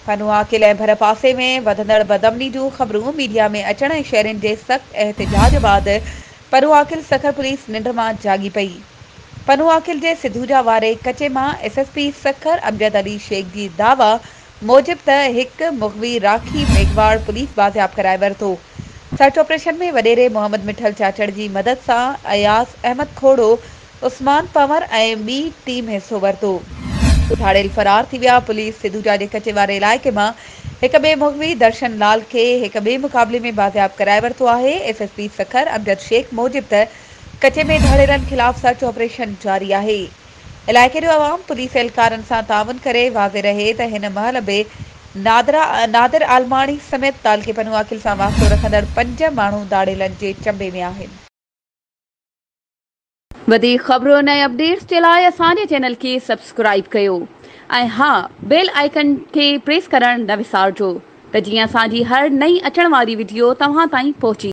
पनुआकिल ऐं भर पासे में वधंदड़ बदअमनी जूं ख़बरूं मीडिया में अचण ऐं शहरियुनि जे सख़्त एहतिजाज बाद पनुआकिल सखर पुलिस निंड मां जागी पई। पनुआकिल जे सिधूजा वारे कचे मां एसएसपी सखर अमजद अली शेख जी दावा मूजिब त हिकु मुग़वी राखी मेघवाड़ पुलिस बाज़ियाब कराए वरितो। सर्च ऑपरेशन में वडेरे मोहम्मद मिठल चाचड़ जी मदद सां अयास अहमद खोड़ो, उस्मान पंवर ऐं ॿी टीम हिसो वरितो। उठाड़ेल फरार थी विया। पुलिस सिधूजा जे कचे वारे इलाइक़े मां हिक ॿिए मुग़वी दर्शन लाल खे हिक ॿिए मुक़ाबले में बाज़ियाब कराए वरितो आहे। एसएसपी सखर अमजद शेख मूजिब त कचे में धाड़ेरनि ख़िलाफ़ सर्च ऑपरेशन जारी आहे। इलाइक़े जो अवाम पुलिस एहलकारनि सां ताउन करे वाज़े रहे त हिन महिल बि नादिर आलमाणी समेत तालके पनुआकिल सां वास्तो रखंदड़ 5 माण्हू दाड़ेलनि जे चंबे में आहिनि। वधीक ख़बरुं ऐं अपडेट्स जे लाइ असांजे चैनल खे सब्सक्राइब कयो ऐं हा, बेल आइकन खे प्रेस करणु न विसारिजो त जीअं असांजी हर नई अचण वारी वीडियो तव्हां ताईं पहुची।